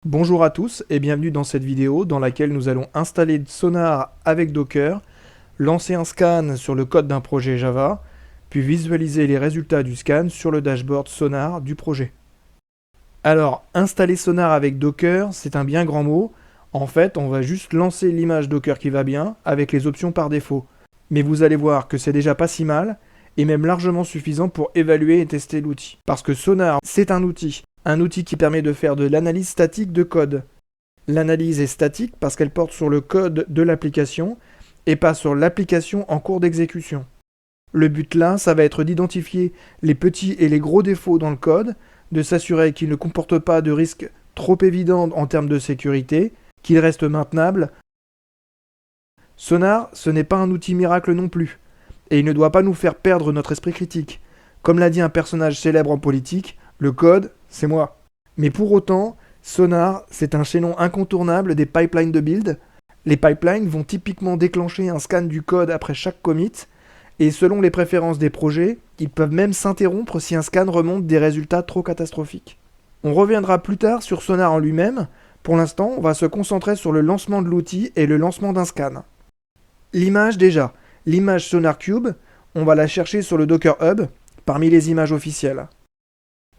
Bonjour à tous et bienvenue dans cette vidéo dans laquelle nous allons installer Sonar avec Docker, lancer un scan sur le code d'un projet Java, puis visualiser les résultats du scan sur le dashboard Sonar du projet. Alors, installer Sonar avec Docker, c'est un bien grand mot. En fait, on va juste lancer l'image Docker qui va bien avec les options par défaut. Mais vous allez voir que c'est déjà pas si mal et même largement suffisant pour évaluer et tester l'outil. Parce que Sonar, c'est un outil qui permet de faire de l'analyse statique de code. L'analyse est statique parce qu'elle porte sur le code de l'application et pas sur l'application en cours d'exécution. Le but là, ça va être d'identifier les petits et les gros défauts dans le code, de s'assurer qu'il ne comporte pas de risques trop évidents en termes de sécurité, qu'il reste maintenable. Sonar, ce n'est pas un outil miracle non plus, et il ne doit pas nous faire perdre notre esprit critique. Comme l'a dit un personnage célèbre en politique, le code, c'est moi. Mais pour autant, Sonar, c'est un chaînon incontournable des pipelines de build. Les pipelines vont typiquement déclencher un scan du code après chaque commit, et selon les préférences des projets, ils peuvent même s'interrompre si un scan remonte des résultats trop catastrophiques. On reviendra plus tard sur Sonar en lui-même. Pour l'instant, on va se concentrer sur le lancement de l'outil et le lancement d'un scan. L'image déjà. L'image SonarCube, on va la chercher sur le Docker Hub, parmi les images officielles.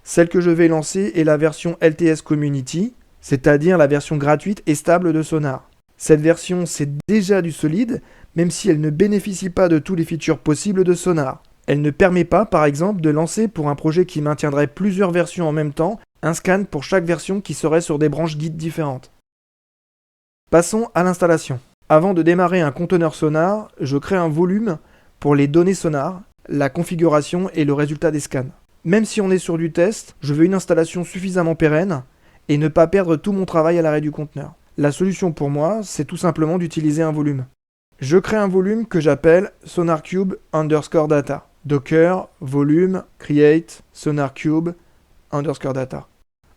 Celle que je vais lancer est la version LTS Community, c'est-à-dire la version gratuite et stable de Sonar. Cette version, c'est déjà du solide, même si elle ne bénéficie pas de tous les features possibles de Sonar. Elle ne permet pas, par exemple, de lancer pour un projet qui maintiendrait plusieurs versions en même temps, un scan pour chaque version qui serait sur des branches Git différentes. Passons à l'installation. Avant de démarrer un conteneur Sonar, je crée un volume pour les données Sonar, la configuration et le résultat des scans. Même si on est sur du test, je veux une installation suffisamment pérenne et ne pas perdre tout mon travail à l'arrêt du conteneur. La solution pour moi, c'est tout simplement d'utiliser un volume. Je crée un volume que j'appelle SonarCube_data. Docker, volume, create, SonarCube_data.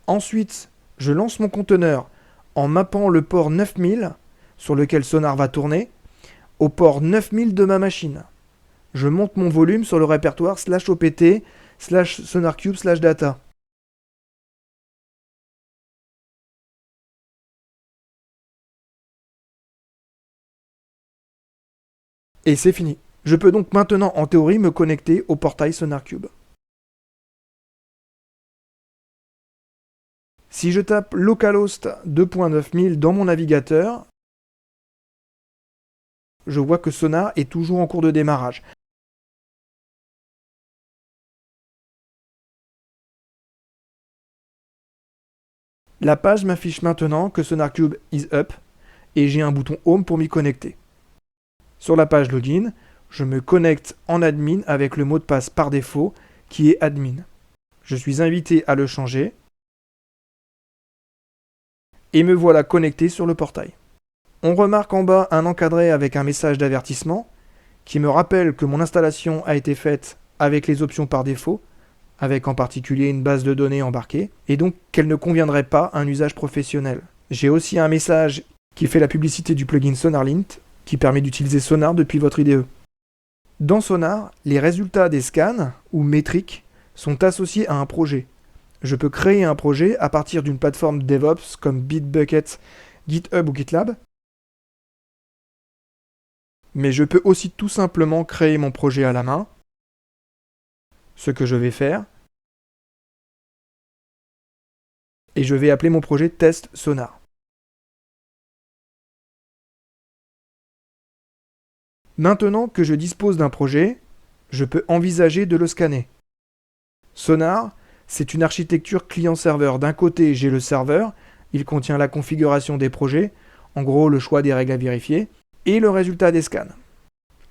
Ensuite, je lance mon conteneur en mappant le port 9000 sur lequel Sonar va tourner au port 9000 de ma machine. Je monte mon volume sur le répertoire /opt/sonarcube/data. Et c'est fini. Je peux donc maintenant en théorie me connecter au portail SonarCube. Si je tape localhost 2.9000 dans mon navigateur, je vois que Sonar est toujours en cours de démarrage. La page m'affiche maintenant que SonarCube is up et j'ai un bouton Home pour m'y connecter. Sur la page Login, je me connecte en admin avec le mot de passe par défaut qui est admin. Je suis invité à le changer et me voilà connecté sur le portail. On remarque en bas un encadré avec un message d'avertissement qui me rappelle que mon installation a été faite avec les options par défaut, avec en particulier une base de données embarquée, et donc qu'elle ne conviendrait pas à un usage professionnel. J'ai aussi un message qui fait la publicité du plugin SonarLint, qui permet d'utiliser Sonar depuis votre IDE. Dans Sonar, les résultats des scans, ou métriques, sont associés à un projet. Je peux créer un projet à partir d'une plateforme DevOps comme Bitbucket, GitHub ou GitLab, mais je peux aussi tout simplement créer mon projet à la main, ce que je vais faire, et je vais appeler mon projet Test Sonar. Maintenant que je dispose d'un projet, je peux envisager de le scanner. Sonar, c'est une architecture client-serveur. D'un côté, j'ai le serveur, il contient la configuration des projets, en gros le choix des règles à vérifier, et le résultat des scans.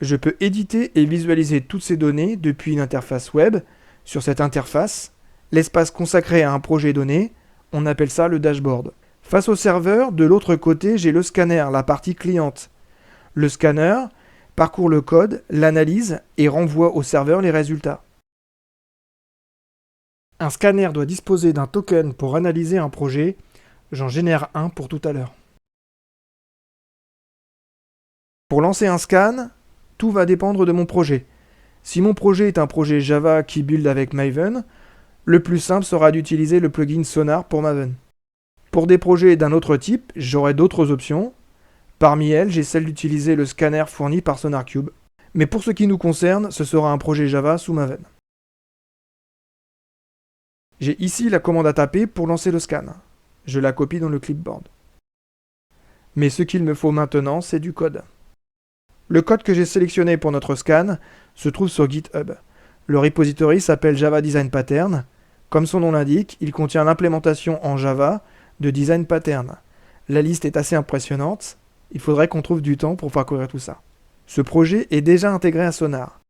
Je peux éditer et visualiser toutes ces données depuis une interface web. Sur cette interface, l'espace consacré à un projet donné, on appelle ça le dashboard. Face au serveur, de l'autre côté, j'ai le scanner, la partie cliente. Le scanner parcourt le code, l'analyse et renvoie au serveur les résultats. Un scanner doit disposer d'un token pour analyser un projet. J'en génère un pour tout à l'heure. Pour lancer un scan, tout va dépendre de mon projet. Si mon projet est un projet Java qui build avec Maven, le plus simple sera d'utiliser le plugin Sonar pour Maven. Pour des projets d'un autre type, j'aurai d'autres options. Parmi elles, j'ai celle d'utiliser le scanner fourni par SonarCube. Mais pour ce qui nous concerne, ce sera un projet Java sous ma veine. J'ai ici la commande à taper pour lancer le scan. Je la copie dans le clipboard. Mais ce qu'il me faut maintenant, c'est du code. Le code que j'ai sélectionné pour notre scan se trouve sur GitHub. Le repository s'appelle Java Design Pattern. Comme son nom l'indique, il contient l'implémentation en Java de Design Pattern. La liste est assez impressionnante. Il faudrait qu'on trouve du temps pour parcourir tout ça. Ce projet est déjà intégré à Sonar.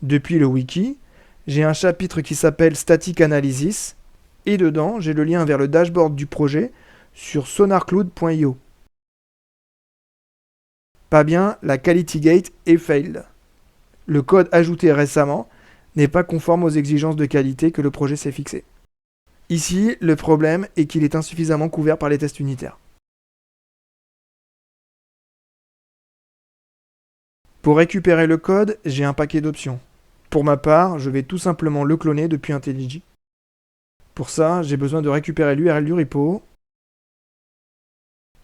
Depuis le wiki, j'ai un chapitre qui s'appelle Static Analysis, et dedans, j'ai le lien vers le dashboard du projet sur sonarcloud.io. Pas bien, la quality gate est failed. Le code ajouté récemment n'est pas conforme aux exigences de qualité que le projet s'est fixé. Ici, le problème est qu'il est insuffisamment couvert par les tests unitaires. Pour récupérer le code, j'ai un paquet d'options. Pour ma part, je vais tout simplement le cloner depuis IntelliJ. Pour ça, j'ai besoin de récupérer l'URL du repo.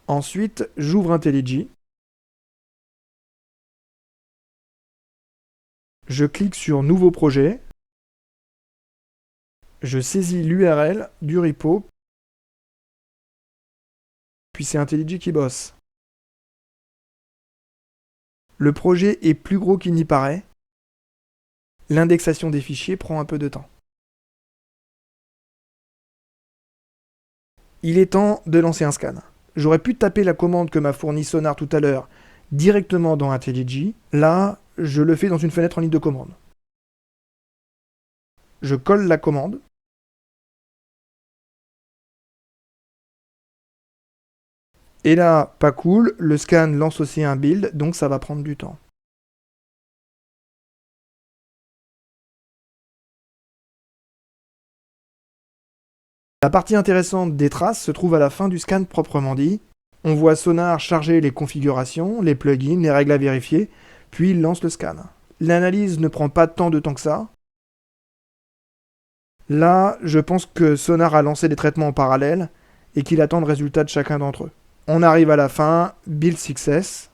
Ensuite, j'ouvre IntelliJ. Je clique sur Nouveau projet. Je saisis l'URL du repo. Puis c'est IntelliJ qui bosse. Le projet est plus gros qu'il n'y paraît. L'indexation des fichiers prend un peu de temps. Il est temps de lancer un scan. J'aurais pu taper la commande que m'a fournie Sonar tout à l'heure directement dans IntelliJ. Là, je le fais dans une fenêtre en ligne de commande. Je colle la commande. Et là, pas cool, le scan lance aussi un build, donc ça va prendre du temps. La partie intéressante des traces se trouve à la fin du scan proprement dit. On voit Sonar charger les configurations, les plugins, les règles à vérifier, puis il lance le scan. L'analyse ne prend pas tant de temps que ça. Là, je pense que Sonar a lancé des traitements en parallèle et qu'il attend le résultat de chacun d'entre eux. On arrive à la fin, Build Success.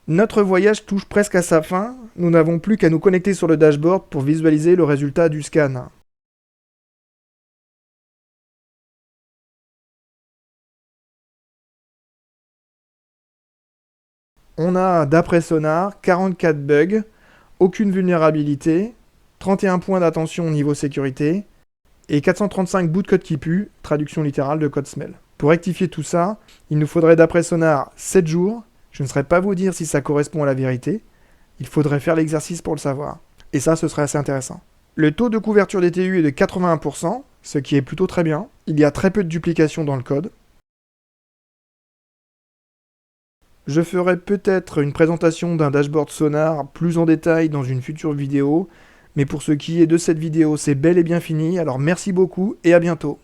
Notre voyage touche presque à sa fin, nous n'avons plus qu'à nous connecter sur le dashboard pour visualiser le résultat du scan. On a, d'après Sonar, 44 bugs, aucune vulnérabilité, 31 points d'attention au niveau sécurité, et 435 bouts de code qui puent, traduction littérale de code smell. Pour rectifier tout ça, il nous faudrait d'après Sonar 7 jours. Je ne saurais pas vous dire si ça correspond à la vérité. Il faudrait faire l'exercice pour le savoir. Et ça, ce serait assez intéressant. Le taux de couverture des TU est de 81%, ce qui est plutôt très bien. Il y a très peu de duplication dans le code. Je ferai peut-être une présentation d'un dashboard Sonar plus en détail dans une future vidéo. Mais pour ce qui est de cette vidéo, c'est bel et bien fini. Alors merci beaucoup et à bientôt.